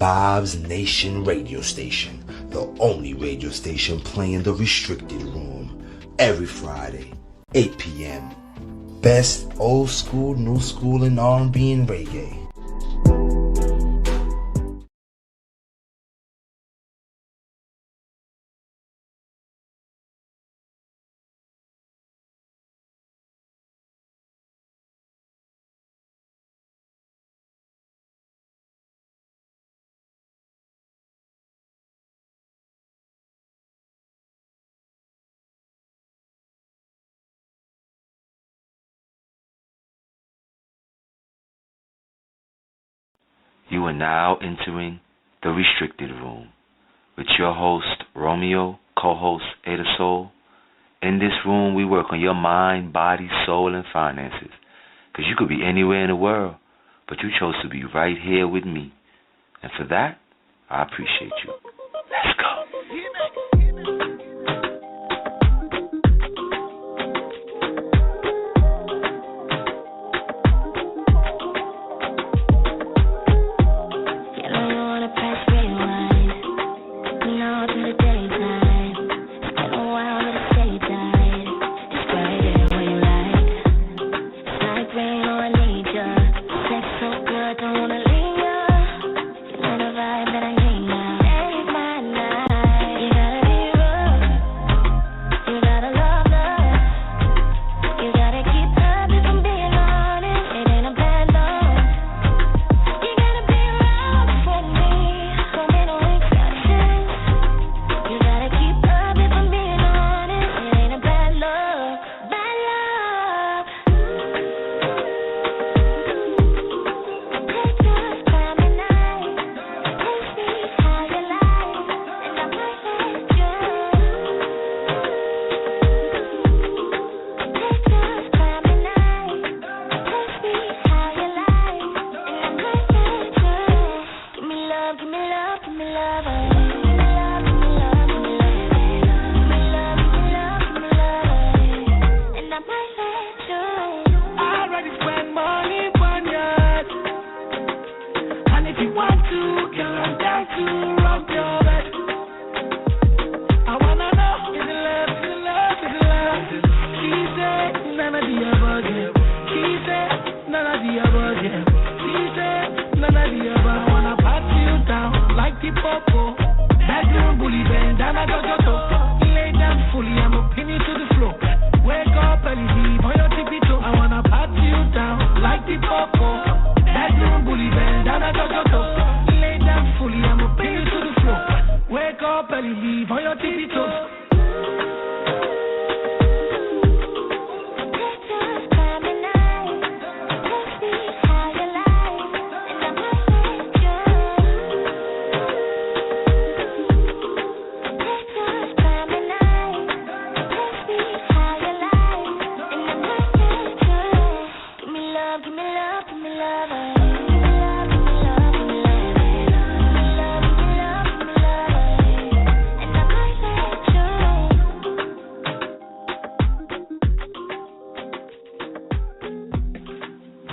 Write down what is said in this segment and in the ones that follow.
Bob's Nation radio station, the only radio station playing the Restricted Room every Friday, 8 p.m. Best old school, new school, and R&B and reggae. You are now entering the Restricted Room with your host, Romeo, co-host, Ada Soul. In this room, we work on your mind, body, soul, and finances. Because you could be anywhere in the world, but you chose to be right here with me. And for that, I appreciate you. Let's go.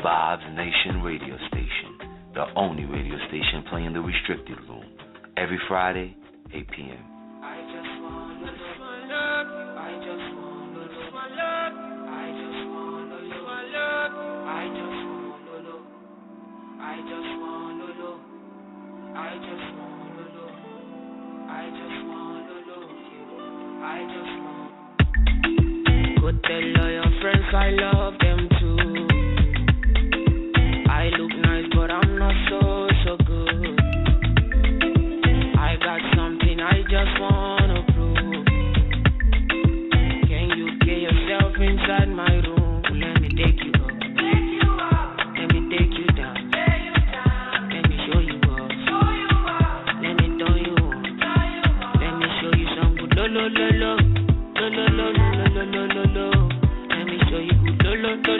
Bob's Nation radio station, the only radio station playing the Restricted Room, every Friday, 8 p.m. I just wanna know, I just wanna know, I just wanna know, I just wanna know, I just wanna know, I just wanna know, I just wanna know, I just wanna. Go tell all your friends I love them too. I look nice, but I'm not so good. I got something I just wanna prove. Can you get yourself inside my room? Let me take you up. Let me take you down. Let me show you up. Let me turn you on. Let me show you some good lo lo lo lo lo lo lo lo lo lo lo lo. Let me show you good lo lo lo.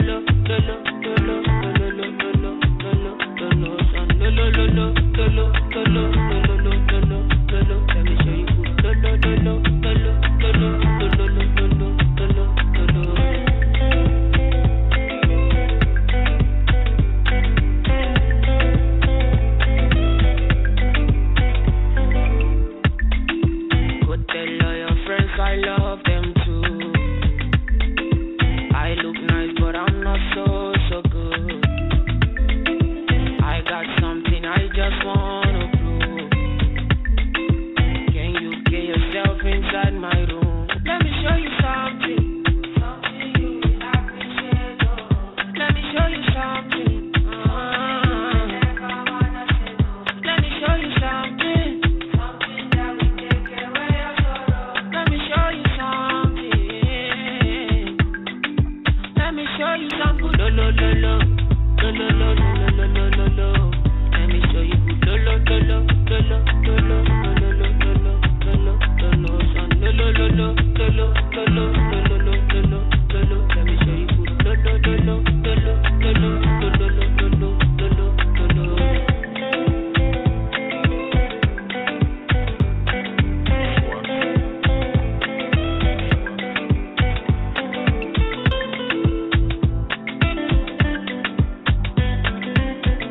show you some good lo lo lo lo lo lo lo lo lo lo lo. Let me show you good lo lo lo lo lo lo lo lo lo lo lo lo lo son lo lo lo lo lo lo lo lo lo lo lo. Let me show you good lo lo lo lo lo lo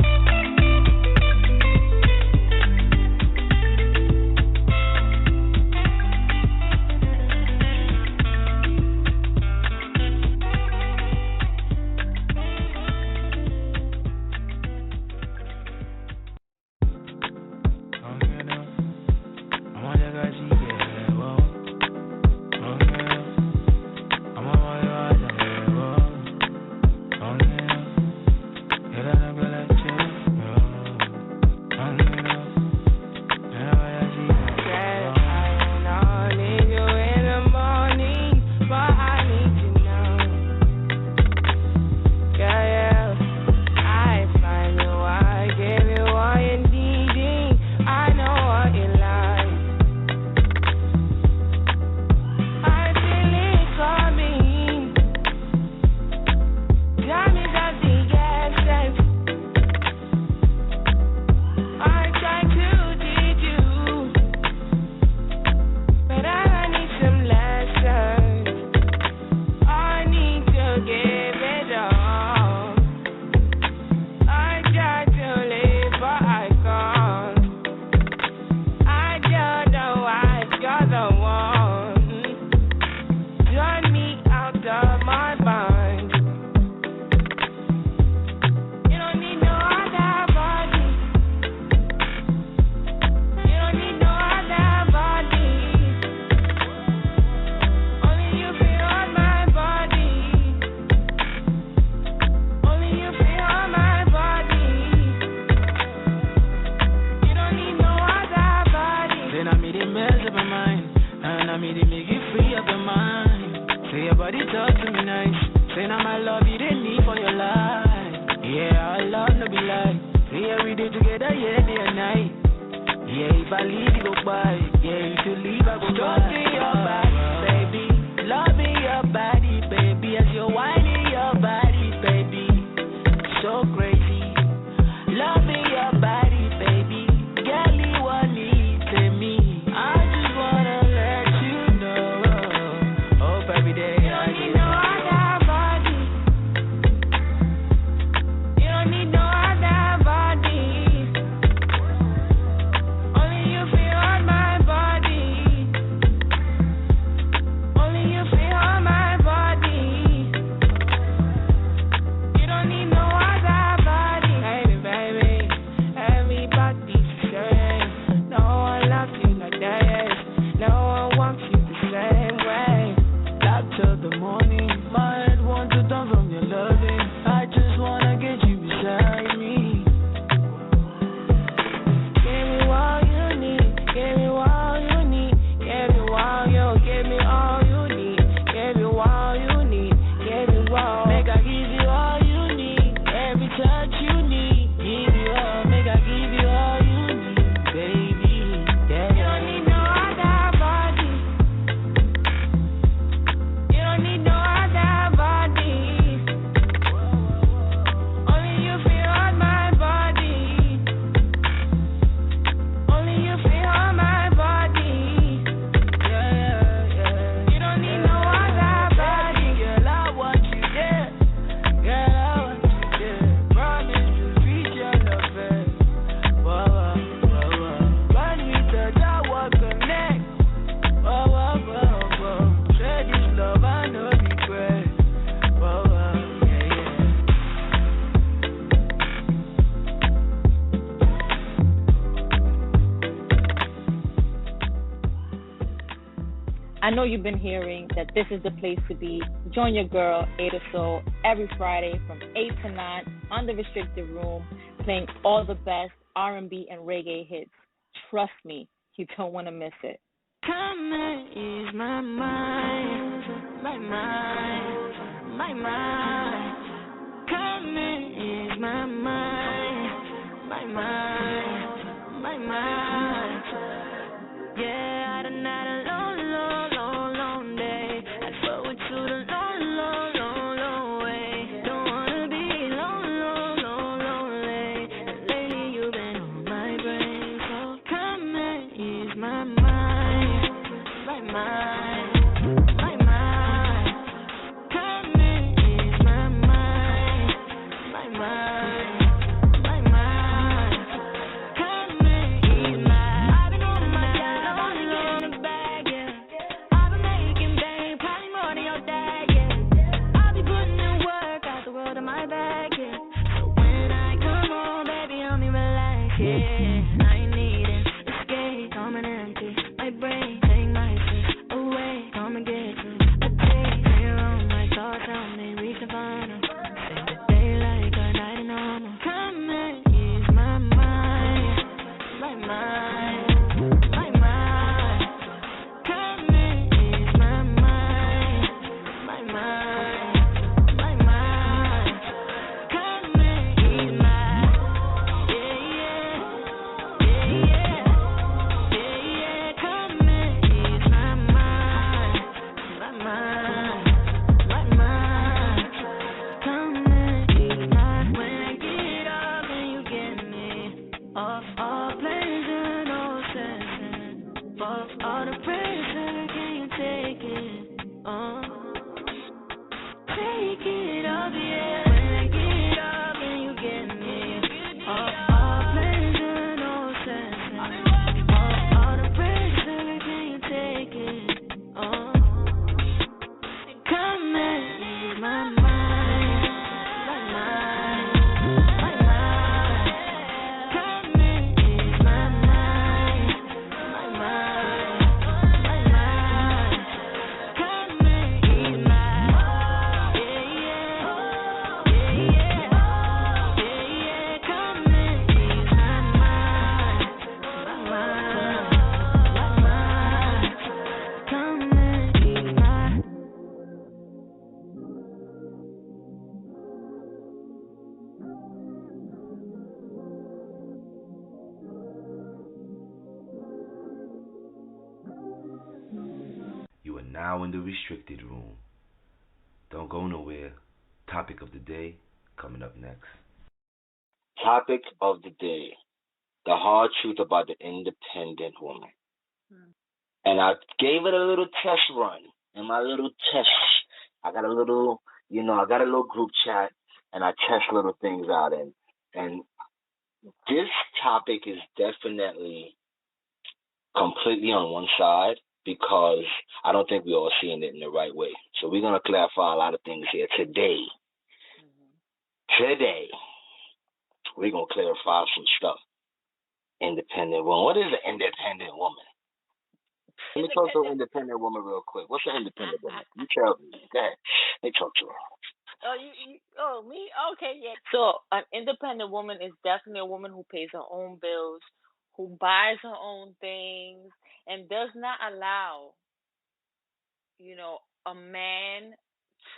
lo lo lo lo. I know you've been hearing that this is the place to be. Join your girl, Ada Soul, every Friday from 8 to 9 on the Restricted Room, playing all the best R&B and reggae hits. Trust me, you don't want to miss it. Come and ease my mind, my mind, my mind. Come and ease my mind, my mind, my mind. Yeah, I done had a long, long, long, long day. I forward to the long, long, long, long way. Don't wanna be long, long, long, lonely. Lately you've been on my brain, so come and ease my mind, my mind, my mind. Come and ease my mind, my mind, my mind. Come and ease my. I've been on my job, I'm only getting a bag, yeah. I've been making bank, probably more than your dad, yeah. I'll be putting in work, got the world in my bag, yeah. So when I come home, baby, help me relax, yeah. I ain't needing escape, come and empty my brain, take my stress away, come and get through a day. Clear all my thoughts, help me reach the bottom. Save the day like a night in normal. Come and ease my mind, my mind, my mind. Come and ease my mind, my mind, my mind. Come and ease my. Yeah, yeah, yeah, yeah, yeah, yeah. Come and ease my mind, my mind, my mind. Come and ease my. When I get up and you get me off all pleasure, no obsession. Off all the pressure, can you take it? Take it off, yeah. When I get up and you get me off all pleasure, no obsession. Off all the pressure, can you take it? Come and ease my mind, my mind, my mind. Come and ease my mind, my mind, my mind. Come and ease my. Yeah, yeah, yeah, yeah, yeah, yeah. Come and ease my mind, my mind, my mind. Come and ease my. You are now in the restricted room. Don't go nowhere. Topic of the day coming up next. Topic of the day: the hard truth about the independent woman. And I gave it a little test run. In my little test, I got a little, I got a little group chat, and I test little things out. And this topic is definitely completely on one side because I don't think we're all seeing it in the right way. So we're going to clarify a lot of things here today. Today, we're going to clarify some stuff. Independent woman. What is an independent woman? Let me talk to an independent woman real quick. What's an independent woman? You tell me. Go ahead. Let me talk to her. Me? Okay, yeah. So an independent woman is definitely a woman who pays her own bills, who buys her own things, and does not allow, a man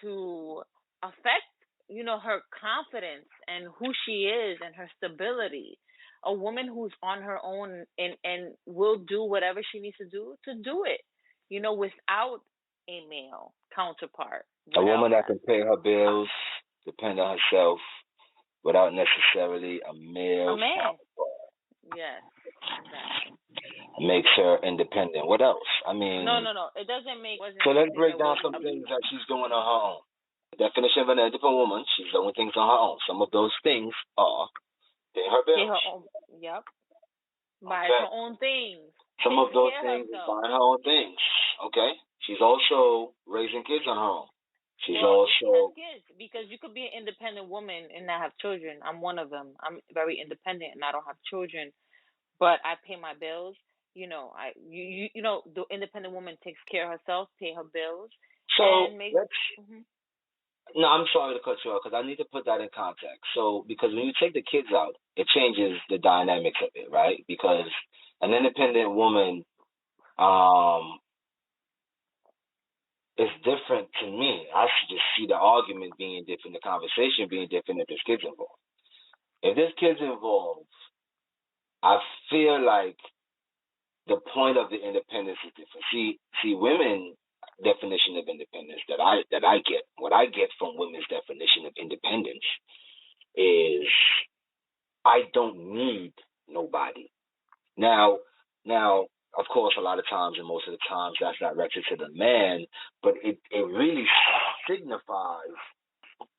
to affect, her confidence and who she is and her stability. A woman who's on her own and will do whatever she needs to do it, without a male counterpart. A woman that can pay her bills, depend on herself, without necessarily a male counterpart. Yes, exactly. Makes her independent. What else? I mean... No. It doesn't make... So let's break down some things that she's doing on her own. The definition of an independent woman, she's doing things on her own. Some of those things are pay her bills. Pay her own... Yep. Buys her own things. Some of those things is buying her own things. Okay. She's also raising kids on her own. She's also kids, because you could be an independent woman and not have children. I'm one of them. I'm very independent and I don't have children, but I pay my bills. The independent woman takes care of herself, pay her bills. So No, I'm sorry to cut you off because I need to put that in context. So, because when you take the kids out, it changes the dynamics of it, right? Because an independent woman it's different to me. I should just see the argument being different, the conversation being different if there's kids involved. If there's kids involved, I feel like the point of the independence is different. See, women definition of independence that I get, what I get from women's definition of independence is I don't need nobody. Now, of course, a lot of times and most of the times that's directed to the man, but it really signifies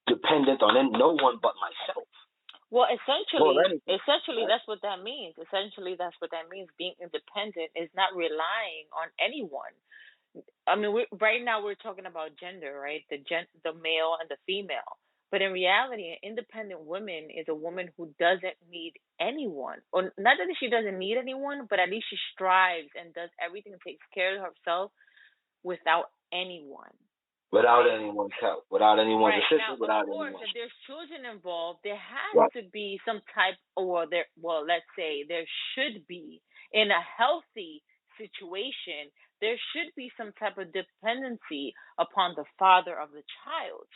dependent on no one but myself. Well, essentially, that's what that means. Essentially, that's what that means. Being independent is not relying on anyone. I mean, right now we're talking about gender, right? The male and the female. But in reality, an independent woman is a woman who doesn't need anyone. Or not that she doesn't need anyone, but at least she strives and does everything and takes care of herself without anyone. Without anyone's help, without anyone's assistance, now, without of course, anyone. if there's children involved, there has to be some type, let's say there should be, in a healthy situation, there should be some type of dependency upon the father of the child.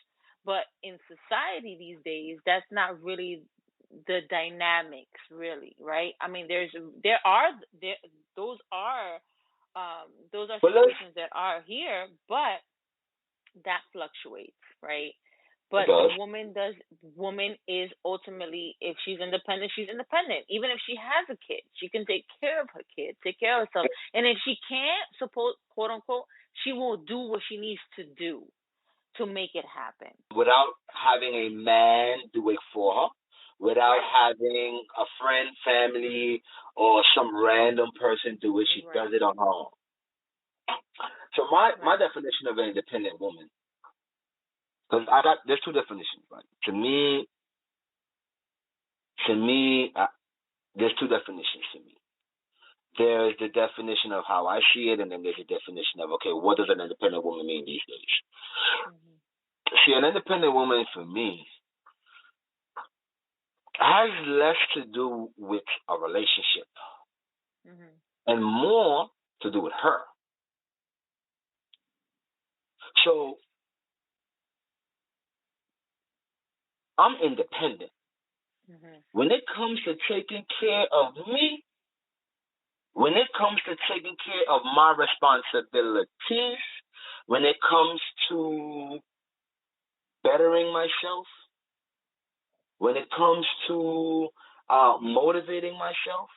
But in society these days, that's not really the dynamics, really, right? I mean, those are situations that are here, but that fluctuates, right? But the woman is ultimately, if she's independent, she's independent. Even if she has a kid, she can take care of her kid, take care of herself. And if she can't, suppose, quote unquote, she will do what she needs to do to make it happen. Without having a man do it for her, without having a friend, family, or some random person do it, she does it on her own. So my definition of an independent woman, because there's two definitions, right? To me, there's two definitions to me. There's the definition of how I see it, and then there's a definition of, okay, what does an independent woman mean these days? Mm-hmm. See, an independent woman for me has less to do with a relationship and more to do with her. So I'm independent. Mm-hmm. When it comes to taking care of me, when it comes to taking care of my responsibilities, when it comes to bettering myself, when it comes to motivating myself,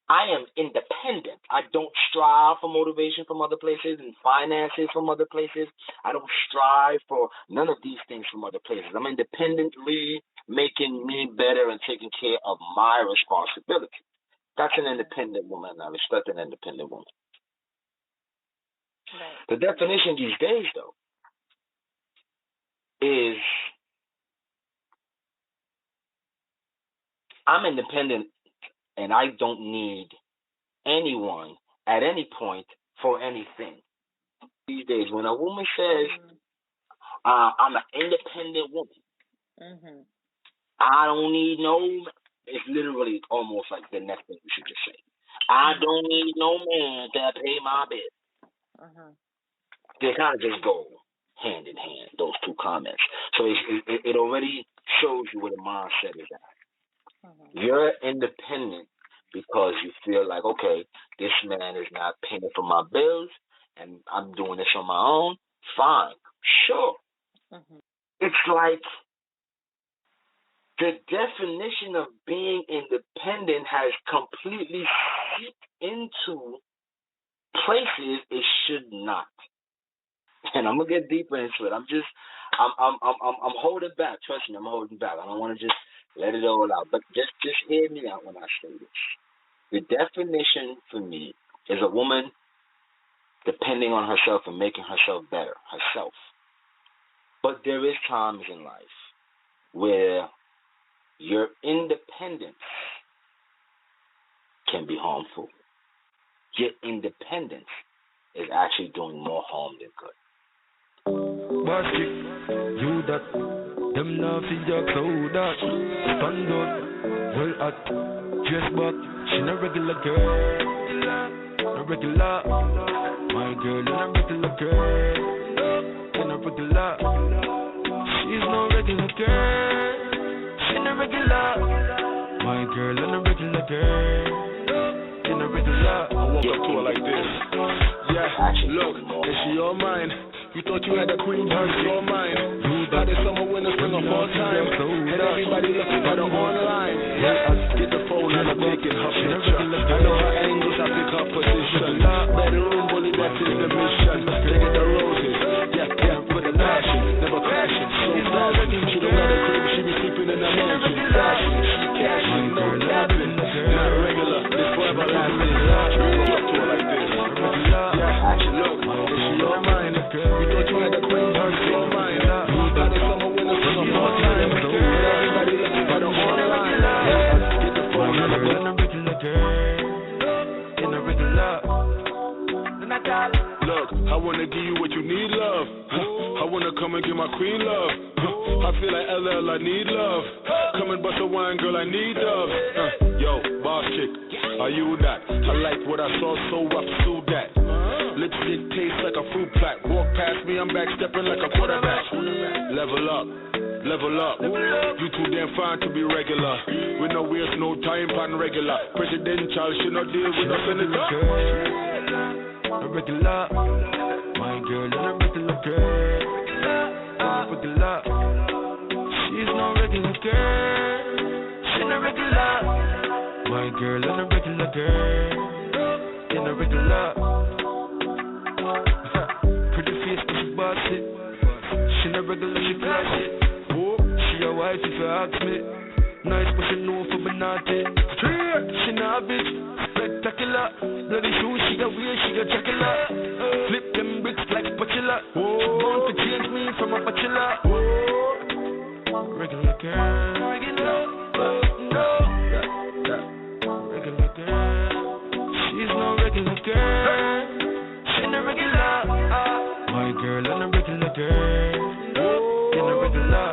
I am independent. I don't strive for motivation from other places and finances from other places. I don't strive for none of these things from other places. I'm independently making me better and taking care of my responsibility. That's an independent woman. I respect an independent woman. Right. The definition these days, though, is I'm independent and I don't need anyone at any point for anything. These days, when a woman says, I'm an independent woman, I don't need no, it's literally almost like the next thing you should just say. I don't need no man to pay my bill. They kind of just go hand in hand, those two comments. So it already shows you where the mindset is at. You're independent because you feel like, okay, this man is not paying for my bills and I'm doing this on my own. Fine. Sure. It's like the definition of being independent has completely seeped into places it should not. And I'm gonna get deeper into it. I'm holding back. Trust me, I'm holding back. I don't want to just let it all out. But just hear me out when I say this. The definition for me is a woman depending on herself and making herself better, herself. But there is times in life where your independence can be harmful. Your independence is actually doing more harm than good. Bastic, you that, them now feel your cloud that, stand up, well at, dress back, she not regular girl, regular. My girl in a regular girl. In a regular. She's no regular girl. She's a regular. My girl in a regular girl. In a regular. I walk up to her like this. Yeah, look, is she all mine? You thought you had a queen, but it's all mine. Got this summer winter spring of all time. And everybody looking for the online. Yeah, get the phone and I'm taking her picture. I know her angles, I pick her position. Bedroom bully, that is the mission. They get the roses, yeah, for the passion. Never crashing, so fast. She don't got a crib, she be sleeping in the mansion. Fashion, she cashing, no dabbing. Not regular, this forever lasting. Walk up to her like this. Yeah, look, is she all mine? You thought you had a queen, but it's all mine. Got this summer winter spring of all time. And everybody looking for the online. Get the phone and I'm in a regular girl. In a regular. Look, I wanna give you what you need, love. I wanna come and give my queen love. I feel like LL, I need love. Come and bust a wine, girl, I need love. Yo, boss chick, are you that? I like what I saw, so I pursued that. Lipstick tastes like a fruit plat. Walk past me, I'm backstepping like a quarterback. Level up, level up. You too damn fine to be regular. With no waste, no time, pan regular. Presidential, she no deal with no senator. A regular, my girl is a regular girl. A regular, she's no regular girl. She's a regular, my girl is a regular girl. In a regular. Pretty face, but she boss it. She not regular, she flash it. Oh, she a wife if you ask me. Nice, but she know for banana. She not a bitch, spectacular. Bloody shoes, she got weird, she got chocolate. Flip them bricks like spatula. She born to change me from a bachelor. Regular girl, regular, no. Regular girl, she's no regular girl. She's a regular. My girl and a regular girl. In a regular.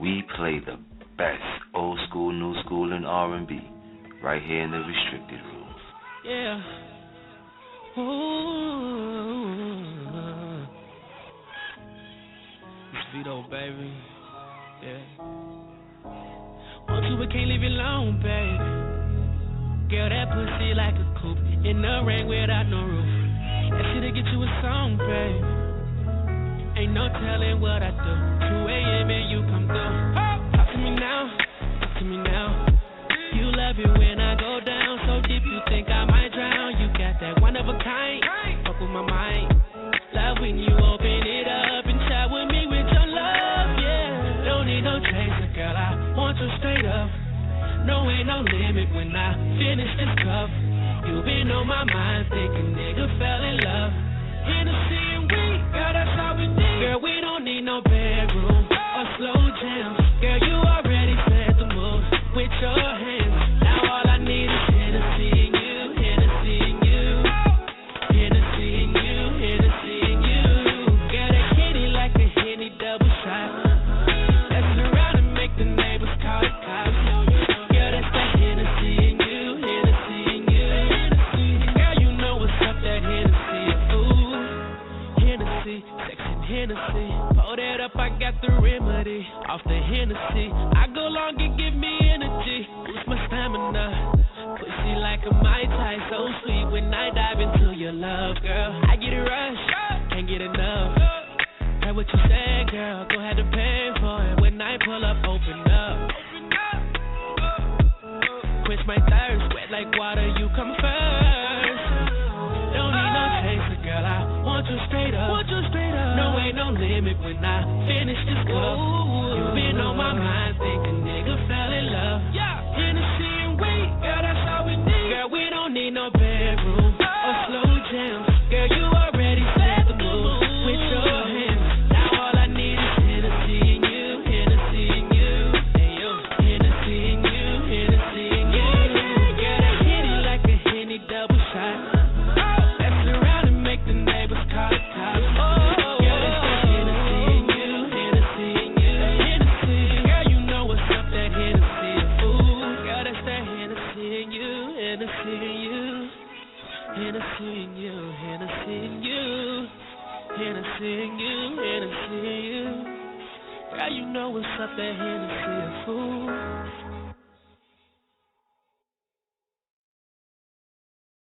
We play the best old school, new school, and R&B right here in the restricted room. Yeah. Ooh. It's Vito, baby. Yeah. Want you, but can't leave you alone, baby. Girl, that pussy like a coupe in the rain without no roof. That shit'll get you a song, baby. Ain't no telling what I do. 2 a.m. and you come through. Talk to me now, talk to me now. You love it when I go down so deep you think I might drown. You got that one of a kind, fuck with my mind. Love when you open it up and chat with me with your love, yeah. Don't need no chaser, girl, I want you straight up. No, ain't no limit when I finish this cup. You been on my mind, thinking nigga fell in love. Hennessy and weed, girl, that's all we need. Girl, we don't need no bedroom or slow jams. Girl, you already set the mood with your hands. Now all I need is Hennessy and you, Hennessy and you, Hennessy and you, Hennessy and you. Girl, that kitty like a Henny double shot. Let's turn around and make the neighbors call the cops. Girl, that's that Hennessy and you, Hennessy and you. Girl, you know what's up, that Hennessy. Ooh, Hennessy, sex and Hennessy. Pour that up, I got the remedy. Off the Hennessy, I go long and give me energy. Boost my stamina. Pussy like a Mai Tai, so sweet when I dive into your love, girl. I get a rush, can't get enough. Heard what you said, girl, gon' have to pay for it. When I pull up, open up. Quench my thirst, wet like water, you come first. Don't need no chaser, girl, I want you straight up. No, ain't no limit when I finish this cup. You been on my mind, thinking nigga fell in love. Hennessy and weed, girl, that's all we need. Girl, we don't need no bedroom or slow jams. Girl, you already set the mood with your hands. Now all I need is Hennessy and you, Hennessy and you, Hennessy and you, Hennessy and you. Girl, that hitty like a Henny double shot. Let's around and make the neighbors call the cops. Girl, that's that Hennessy and you, Hennessy. Girl, you know what's up, that Hennessy a fool.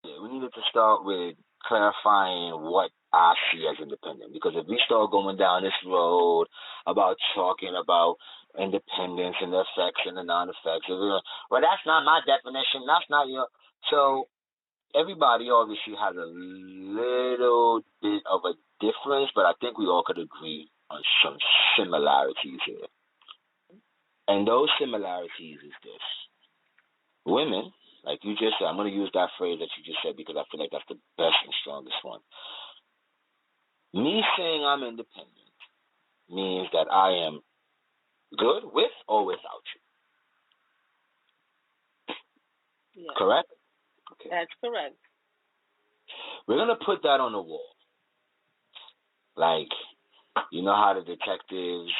Yeah, we needed to start with clarifying what I see as independent. Because if we start going down this road about talking about independence and the effects and the non-effects, well, that's not my definition. That's not your. So everybody obviously has a little bit of a difference, but I think we all could agree on some similarities here. And those similarities is this. Women, like you just said, I'm going to use that phrase that you just said because I feel like that's the best and strongest one. Me saying I'm independent means that I am good with or without you. Yes. Correct? Okay. That's correct. We're going to put that on the wall. Like, you know how the detectives,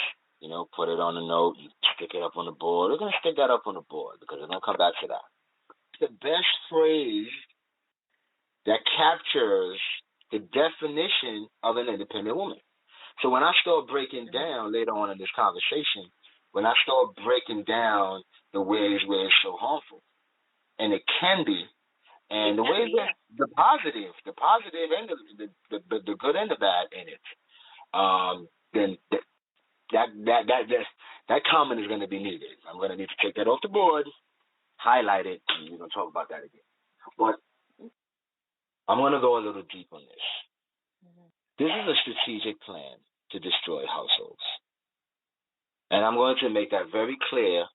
put it on a note, you stick it up on the board. We're going to stick that up on the board because we're going to come back to that. The best phrase that captures the definition of an independent woman. So when I start breaking down later on in this conversation, when I start breaking down the ways where it's so harmful, and it can be, and the ways that the positive and the good and the bad in it, then that comment is going to be needed. I'm going to need to take that off the board, highlight it, and we're going to talk about that again. But I'm going to go a little deep on this. This is a strategic plan to destroy households. And I'm going to make that very clear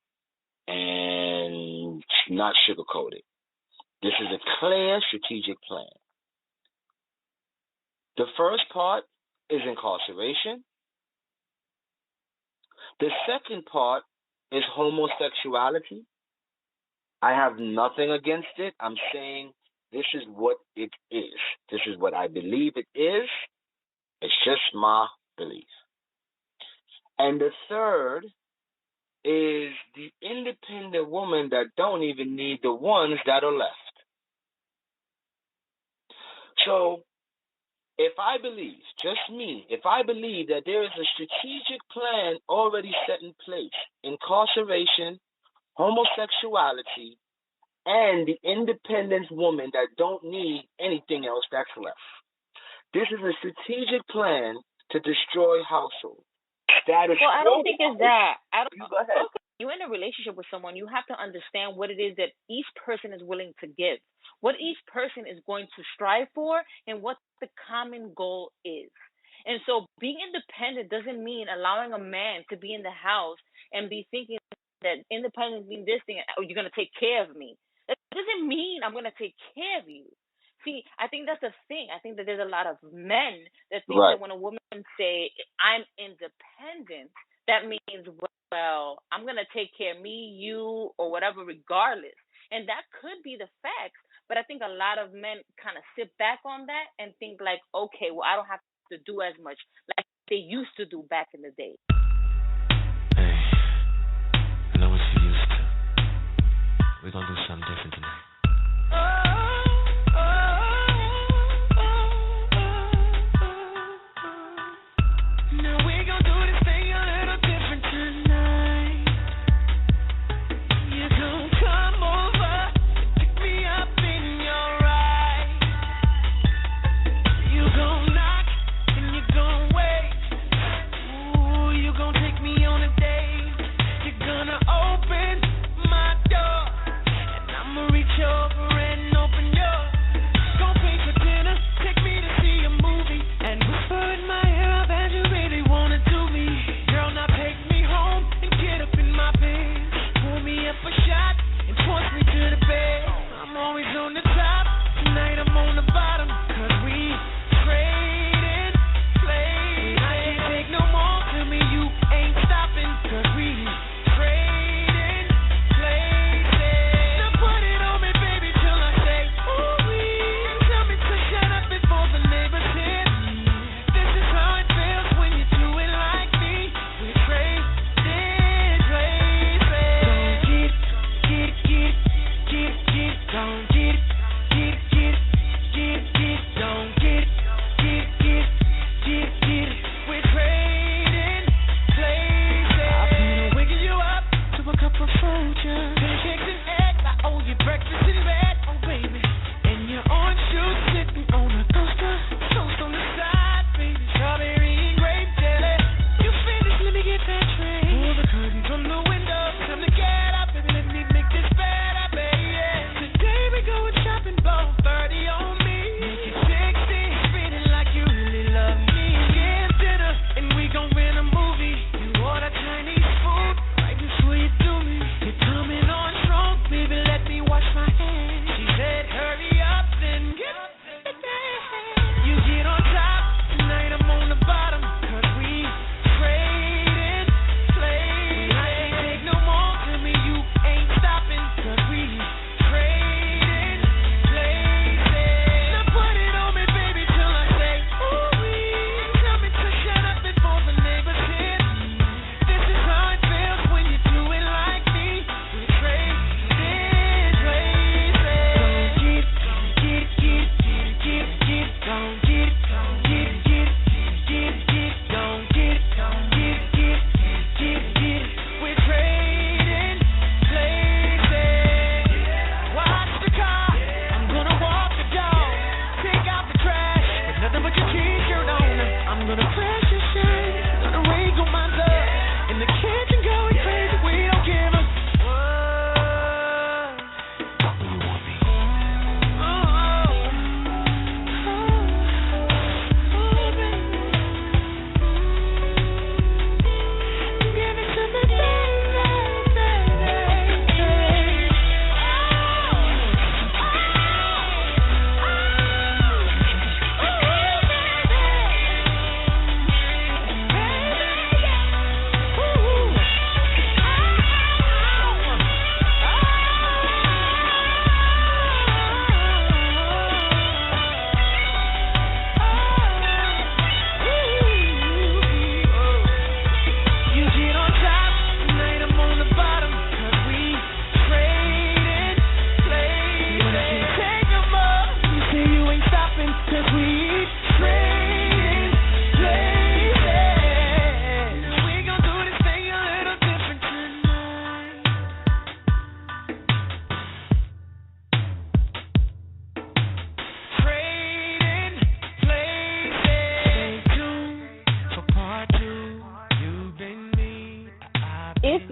and not sugarcoat it. This is a clear strategic plan. The first part is incarceration. The second part is homosexuality. I have nothing against it. I'm saying this is what it is. This is what I believe it is. It's just my belief. And the third is the independent woman that don't even need the ones that are left. So if I believe, just me, if I believe that there is a strategic plan already set in place, incarceration, homosexuality, and the independent woman that don't need anything else that's left. This is a strategic plan to destroy households. I don't think it's that. You go ahead. Okay, you're in a relationship with someone, you have to understand what it is that each person is willing to give, what each person is going to strive for, and what the common goal is. And so being independent doesn't mean allowing a man to be in the house and be thinking that independence means this thing, you're going to take care of me. That doesn't mean I'm going to take care of you. See, I think that's the thing. I think that there's a lot of men that think that when a woman say, I'm independent, that means, well, I'm going to take care of me, you, or whatever, regardless. And that could be the facts. But I think a lot of men kind of sit back on that and think like, okay, well, I don't have to do as much like they used to do back in the day. Hey, I know what you used to. We're going to do something different tonight. Over and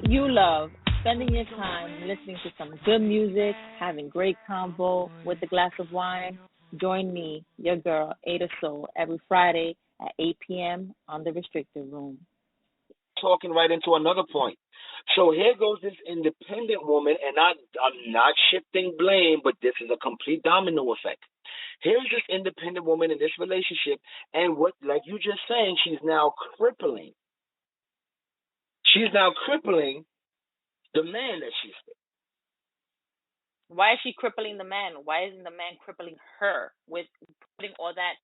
You love spending your time listening to some good music, having great convo with a glass of wine. Join me, your girl, Ada Soul, every Friday at 8 p.m. on the Restricted Room. Talking right into another point. So here goes this independent woman, and I'm not shifting blame, but this is a complete domino effect. Here's this independent woman in this relationship, and what, like you just saying, she's now crippling. She's now crippling the man that she's with. Why is she crippling the man? Why isn't the man crippling her with putting all that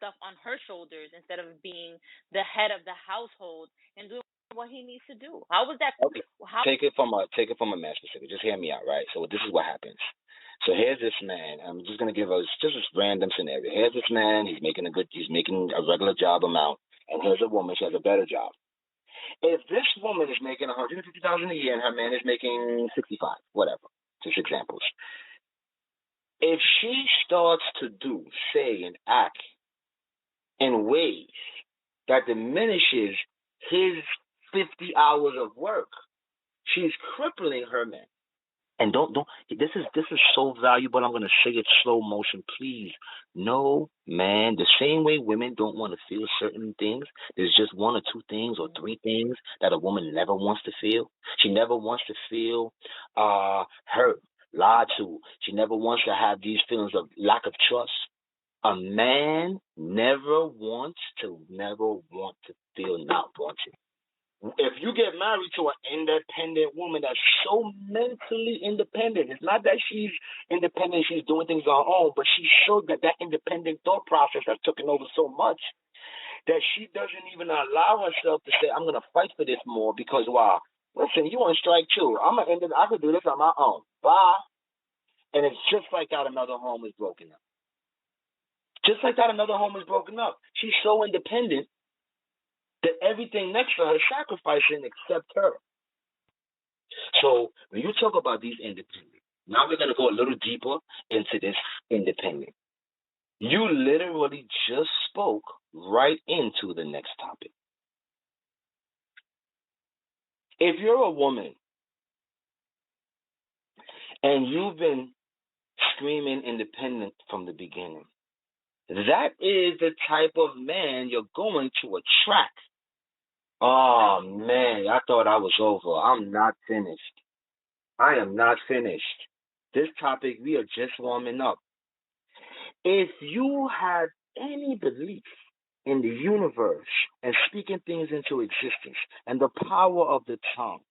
stuff on her shoulders instead of being the head of the household and doing what he needs to do? How was that? Okay. Take it from a man specific. Just hear me out, right? So this is what happens. So here's this man. I'm just gonna give us just a random scenario. Here's this man. He's making a regular job amount, and here's a woman. She has a better job. If this woman is making $150,000 a year and her man is making 65, whatever, just examples. If she starts to do, say, and act in ways that diminishes his 50 hours of work, she's crippling her man. And don't this is so valuable. I'm gonna say it slow motion, please. No, man, the same way women don't want to feel certain things, there's just one or two things or three things that a woman never wants to feel. She never wants to feel hurt, lied to. She never wants to have these feelings of lack of trust. A man never want to feel not wanted. If you get married to an independent woman that's so mentally independent, it's not that she's independent, she's doing things on her own, but she's sure that independent thought process has taken over so much that she doesn't even allow herself to say, I'm going to fight for this more because, wow, listen, you on strike too. I could do this on my own. Bye. And it's just like that another home is broken up. Just like that another home is broken up. She's so independent that everything next to her is sacrificing except her. So when you talk about these independent, now we're going to go a little deeper into this independent. You literally just spoke right into the next topic. If you're a woman and you've been screaming independent from the beginning, that is the type of man you're going to attract. Oh, man, I thought I was over. I'm not finished. I am not finished. This topic, we are just warming up. If you have any belief in the universe and speaking things into existence and the power of the tongue,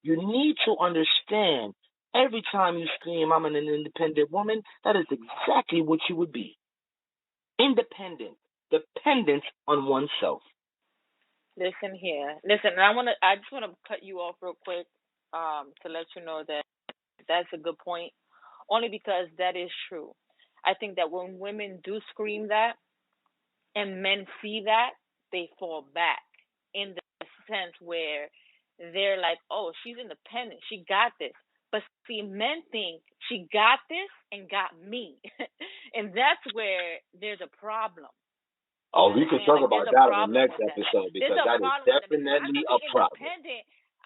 you need to understand every time you scream, I'm an independent woman, that is exactly what you would be. Independent, dependent on oneself. Listen here. Listen, I just want to cut you off real quick to let you know that that's a good point, only because that is true. I think that when women do scream that and men see that, they fall back in the sense where they're like, oh, she's independent. She got this. But see, men think she got this and got me. And that's where there's a problem. Oh, we can talk about that in the next episode because that is definitely a problem.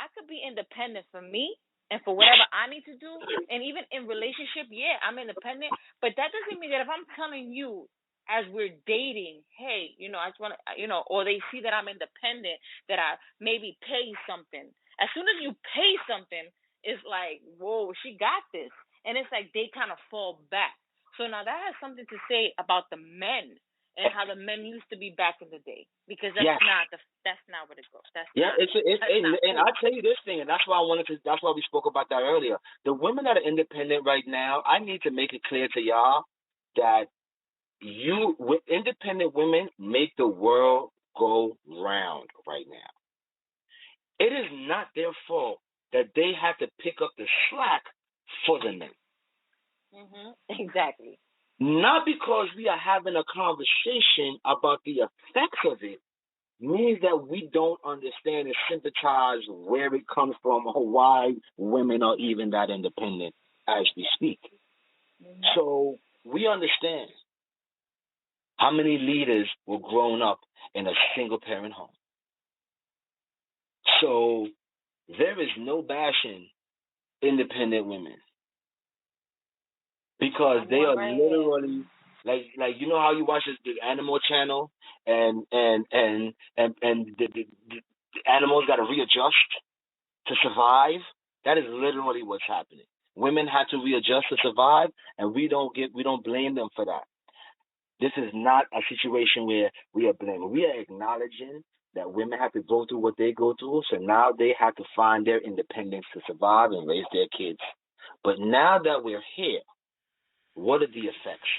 I could be independent for me and for whatever I need to do. And even in relationship, yeah, I'm independent. But that doesn't mean that if I'm telling you as we're dating, hey, I just want to, or they see that I'm independent, that I maybe pay something. As soon as you pay something, it's like, whoa, she got this. And it's like they kind of fall back. So now that has something to say about the men. And how the men used to be back in the day, because that's not what it goes. And I'll tell you this thing, and that's why we spoke about that earlier. The women that are independent right now, I need to make it clear to y'all that with independent women, make the world go round right now. It is not their fault that they have to pick up the slack for the men. Exactly. Not because we are having a conversation about the effects of it means that we don't understand and sympathize where it comes from or why women are even that independent as we speak. So we understand how many leaders were grown up in a single parent home. So there is no bashing independent women because they are literally like you know how you watch the Animal Channel and the animals got to readjust to survive. That is literally what's happening. Women have to readjust to survive, and we don't blame them for that. This is not a situation where we are blaming. We are acknowledging that women have to go through what they go through, so now they have to find their independence to survive and raise their kids. But now that we're here, what are the effects?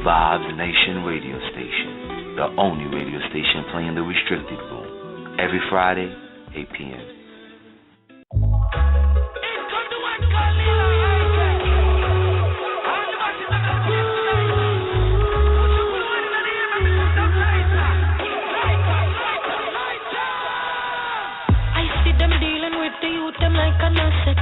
Vibes Nation radio station, the only radio station playing the restricted room, every Friday, 8 p.m. I see them dealing with the youth, them like an asset.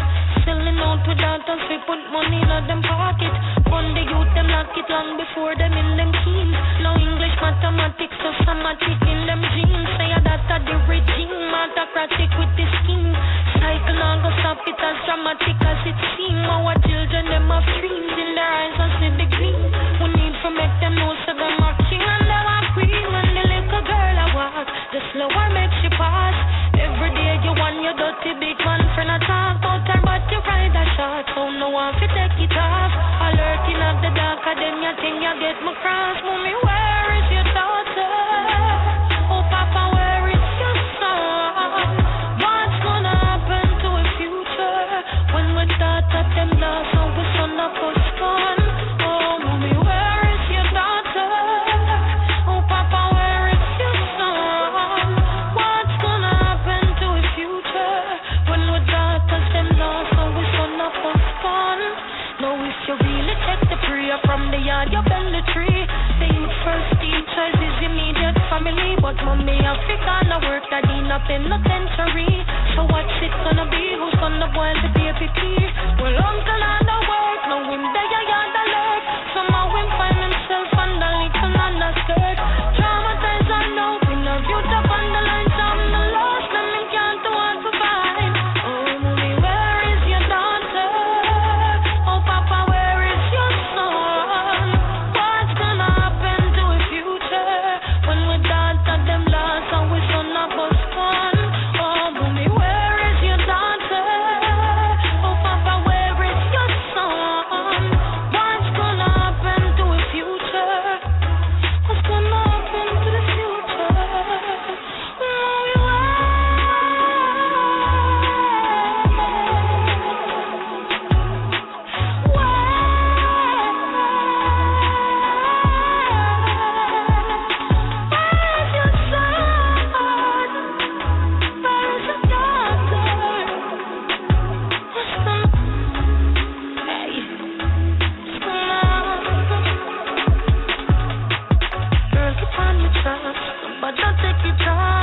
Selling out to daughters, we put money in them pocket. Fund the youth, them lock it long before them in them teens. Now English, mathematics, so somatic in them genes. Say that the regime, autocratic with the scheme. Cycle now go stop it as dramatic as it seems. Our children, them have dreams in their eyes and see the green. We need to make them know so them are king and them are queen. When the little girl I walk, the slower makes she pass. Every day you want your dirty big man friend a talk out her, but you ride a shot, so no one fi take it off. Alerting of the dark, and then you think you get my cross. Mommy, where is your daughter? Oh, Papa, where is your son? What's gonna happen to a future when we start at them lost and we son of us gone? Oh, mommy, where is your daughter? God, you bend the tree. The youth first teachers is immediate family, but mommy Africa no work that in a penitentiary. So what's it gonna be? Who's gonna boil the baby pea? Well, uncle on the work, no him there you yard alert. Somehow him find himself under little nana skirt. Traumatized I know, we love you to vandalize. I'm the lost, and me can't do what to find. Oh mommy, where is your daughter? Oh papa, where is your son? What's gonna happen to his future when we daughter them lost and we son of us gone? Oh mommy, where is your daughter? Oh papa, where is your son? What's gonna happen to his future? What's gonna happen to the future? Mommy, where's your son? Where's your daughter? What's gonna, hey, what's gonna happen? Girl, keep on your trust, but don't take your time.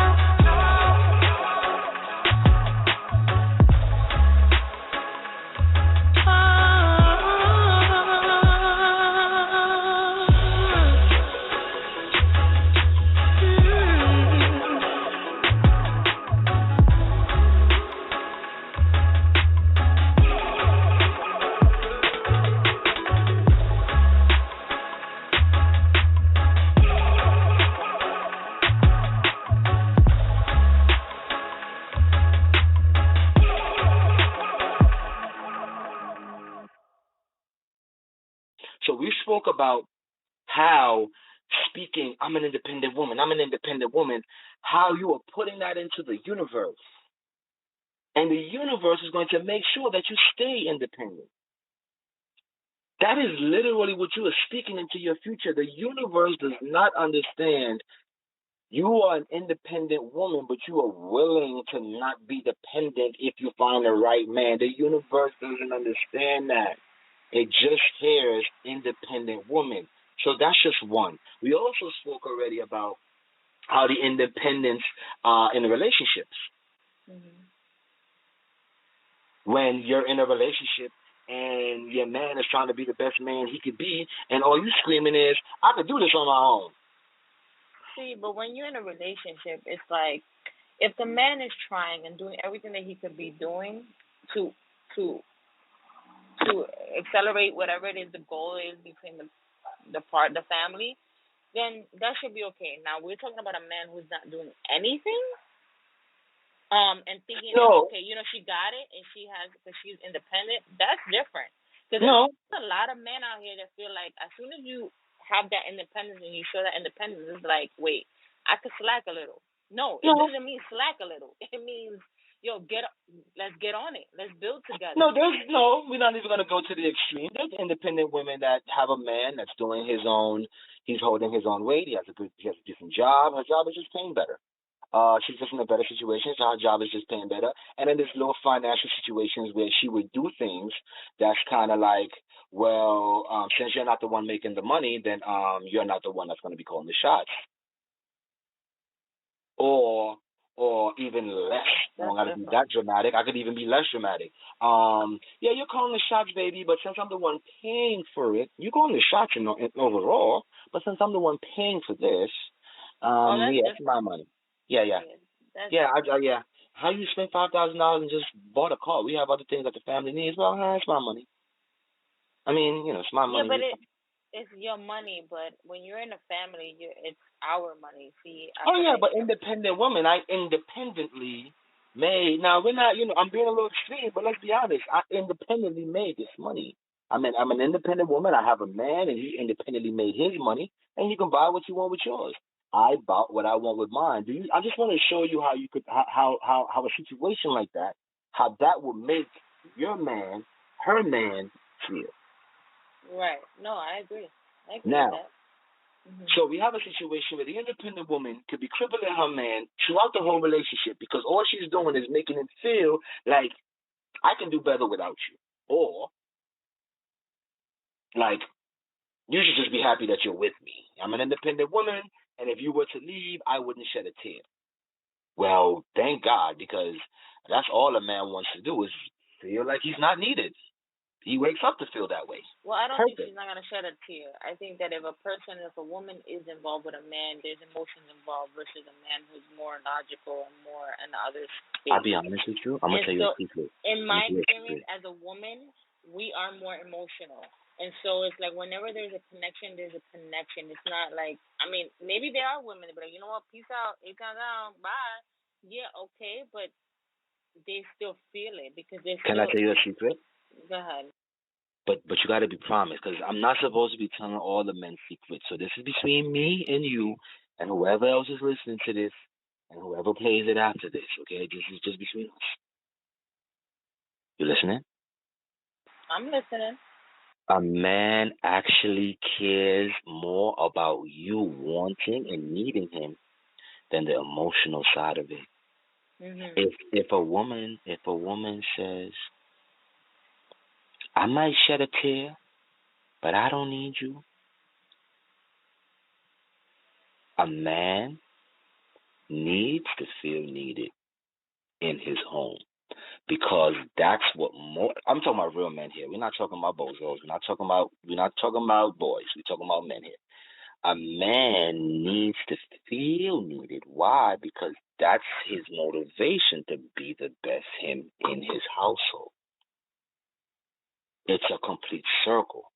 So we spoke about how speaking, I'm an independent woman, how you are putting that into the universe. And the universe is going to make sure that you stay independent. That is literally what you are speaking into your future. The universe does not understand you are an independent woman, but you are willing to not be dependent if you find the right man. The universe doesn't understand that. It just hears independent woman. So that's just one. We also spoke already about how the independence in the relationships. Mm-hmm. When you're in a relationship and your man is trying to be the best man he could be, and all you screaming is, I could do this on my own. See, but when you're in a relationship, it's like if the man is trying and doing everything that he could be doing to to accelerate whatever it is the goal is between the family, then that should be okay. Now we're talking about a man who's not doing anything, and thinking that, okay, she got it and she has, because she's independent. That's different. Because there's a lot of men out here that feel like as soon as you have that independence and you show that independence, it's like, wait, I could slack a little. No, it doesn't mean slack a little. It means, let's get on it. Let's build together. We're not even going to go to the extreme. There's independent women that have a man that's doing his own, he's holding his own weight. He has a decent job. Her job is just paying better. She's just in a better situation, so her job is just paying better. And then there's little financial situations where she would do things that's kind of like, well, since you're not the one making the money, then you're not the one that's going to be calling the shots. Or even less. I don't got to be that dramatic. I could even be less dramatic. You're calling the shots, baby, but since I'm the one paying for it, you're calling the shots in overall, but since I'm the one paying for this, it's my money. Yeah. How you spend $5,000 and just bought a car? We have other things that the family needs. Well, it's my money. I mean, it's my money. Yeah, but it's your money. But when you're in a family, it's our money. See. But independent woman, I independently made. Now we're not. I'm being a little extreme, but let's be honest. I independently made this money. I'm an independent woman. I have a man, and he independently made his money, and you can buy what you want with yours. I bought what I want with mine. I just want to show you how you could how a situation like that, how that will make your man, her man, feel. Right. No, I agree. Now, with that. Mm-hmm. So we have a situation where the independent woman could be crippling her man throughout the whole relationship because all she's doing is making him feel like I can do better without you, or like You should just be happy that you're with me. I'm an independent woman, and if you were to leave, I wouldn't shed a tear. Well, thank God, because that's all a man wants to do is feel like he's not needed. He wakes up to feel that way. Well, I don't think Perfect. she's not gonna shed a tear. I think that if a woman is involved with a man, there's emotions involved versus a man who's more logical and more in the other space. I'll be honest with you. I'm gonna tell you a secret. In my experience as a woman, we are more emotional. And so it's like whenever there's a connection, there's a connection. It's not like, I mean, maybe there are women that be like, you know what, peace out, it comes down, bye. Yeah, okay, but they still feel it because they Can I tell you a secret? Go ahead. But you got to be promised, because I'm not supposed to be telling all the men's secrets. So this is between me and you, and whoever else is listening to this, and whoever plays it after this. Okay, this is just between us. You listening? I'm listening. A man actually cares more about you wanting and needing him than the emotional side of it. Mm-hmm. If a woman says, I might shed a tear, but I don't need you. A man needs to feel needed in his home, because that's what I'm talking about real men here. We're not talking about bozos. We're not talking about boys. We're talking about men here. A man needs to feel needed. Why? Because that's his motivation to be the best him in his household. It's a complete circle.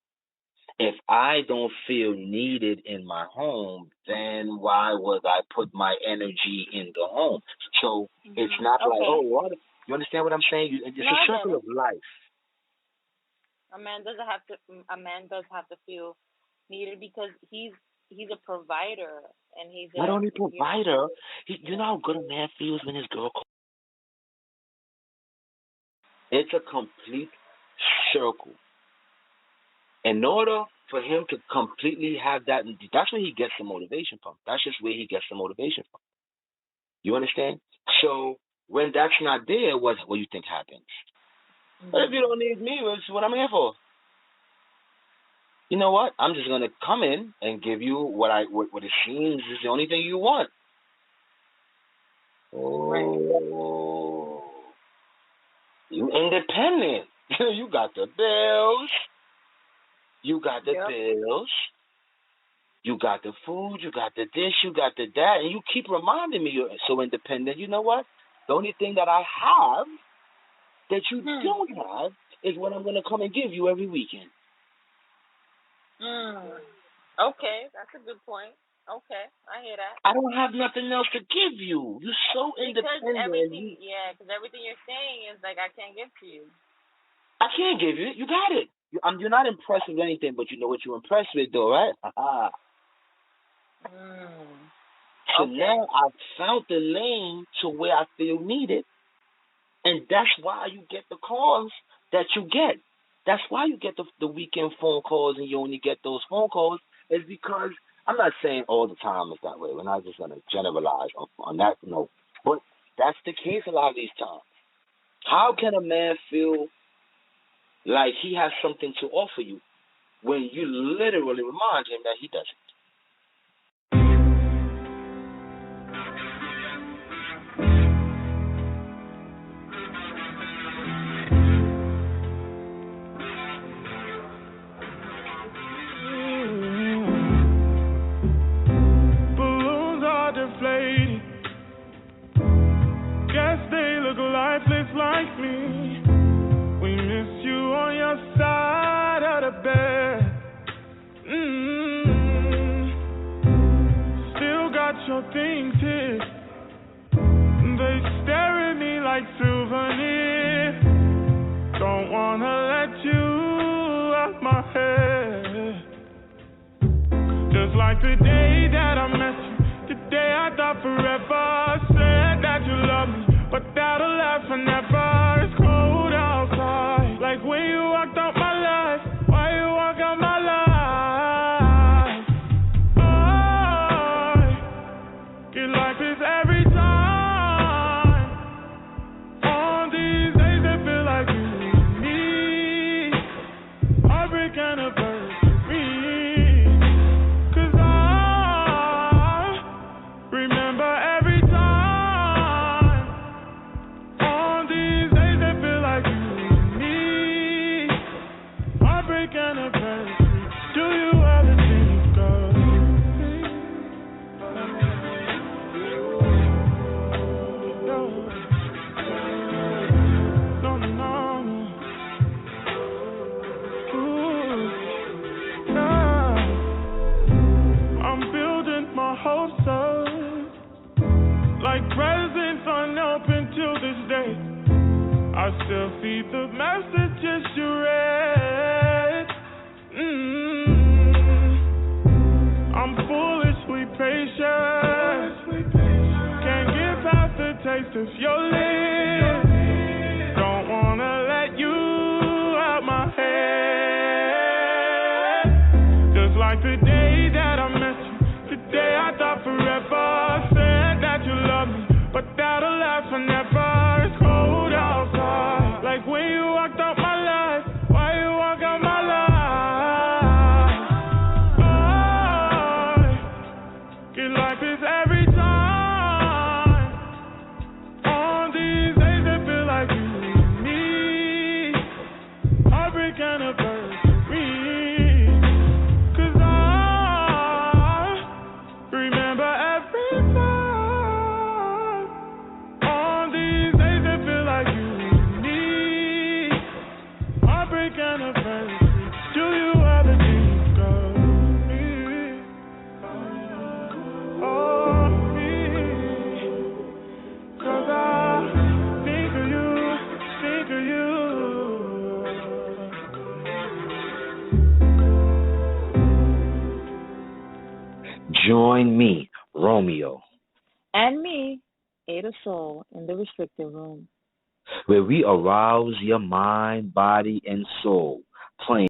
If I don't feel needed in my home, then why would I put my energy in the home? So it's not like, oh, what? You understand what I'm saying? It's a circle of life. A man does have to feel needed because he's a provider, and he's not only provider. You know how good a man feels when his girl calls. It's a complete circle. In order for him to completely have that, that's where he gets the motivation from. That's just where he gets the motivation from. You understand? So when that's not there, what do you think happens? Mm-hmm. But if you don't need me, that's what I'm here for. You know what? I'm just gonna come in and give you what it seems is the only thing you want. Oh, you independent. You got the bills. You got the bills. You got the food. You got the this. You got the that. And you keep reminding me you're so independent. You know what? The only thing that I have that you don't have is what I'm going to come and give you every weekend. Okay, that's a good point. Okay, I hear that. I don't have nothing else to give you. You're so independent. Because everything you're saying is like I can't give to you. I can't give you. You got it. You're not impressed with anything, but you know what you're impressed with, though, right? So now I've found the lane to where I feel needed, and that's why you get the calls that you get. That's why you get the weekend phone calls, and you only get those phone calls is because I'm not saying all the time it's that way. We're not just going to generalize on that note, but that's the case a lot of these times. How can a man feel like he has something to offer you when you literally remind him that he doesn't? Balloons are deflating. Guess they look lifeless like me. We miss you on your side of the bed. Still got your things here. They stare at me like souvenirs. Don't wanna let you out my head. Just like the day that I met you, the day I thought forever. Said that you love me, but that'll last forever. It's cold outside, like when you walked out my life. Why you walk out my life? I get like this every time. On these days that feel like you need me. Heartbreak anniversary. served. Like presents unopened till this day. I still see the messages you read. I'm foolishly patient. Can't get past the taste of your lips. Don't wanna let you out my head. Just like the day that I met you, the day I thought forever. Said that you love me, but that'll last forever. It's cold outside, like when you walked out my life. Why you walk out my life? I get like this every time. On these days that feel like you and me. Heartbreak anniversary. 'Cause I remember every time. On these days that feel like you and me. Heartbreak anniversary. Do you ever think of me? Oh, me. 'Cause I think of you, think of you. Join me, Romeo, And me, Ada Soul, in the restricted room. where we arouse your mind, body, and soul, playing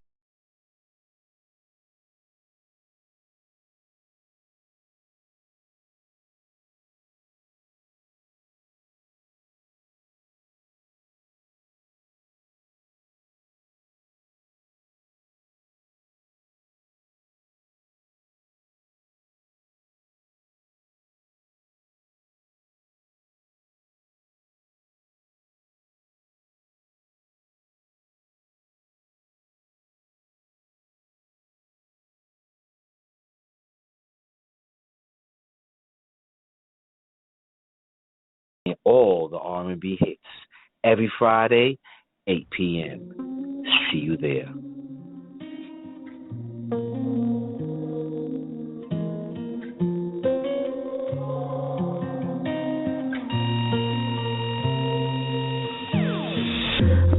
all the R&B hits every Friday, 8 p.m. See you there.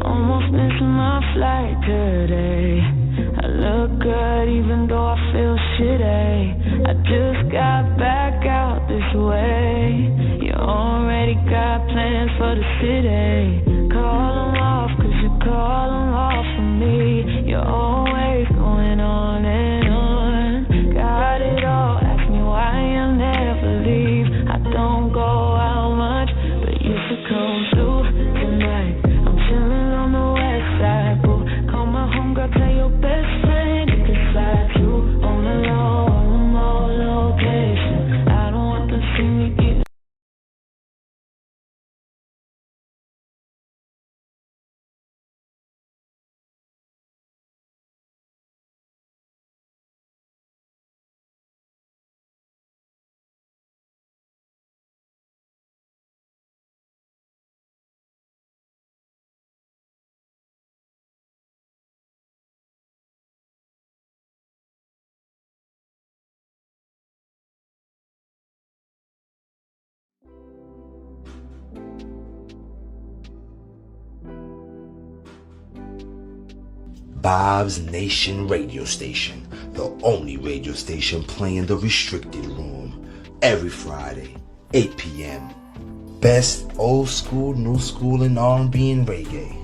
Almost missing my flight today. I look good even though I feel shitty. I just got back out this way. You already got plans for the city. Call them off, 'cause you call them off for me. You're always going on and on. Got it all, ask me why I never leave. I don't go out much, but you should come through tonight. I'm chilling on the west side, boo. Call my homegirl, tell your best friend you can slide through on the low, on the more location. I don't want to see me get. Bob's Nation Radio Station, the only radio station playing the restricted room every Friday, 8 p.m. Best old school, new school, and R&B and reggae.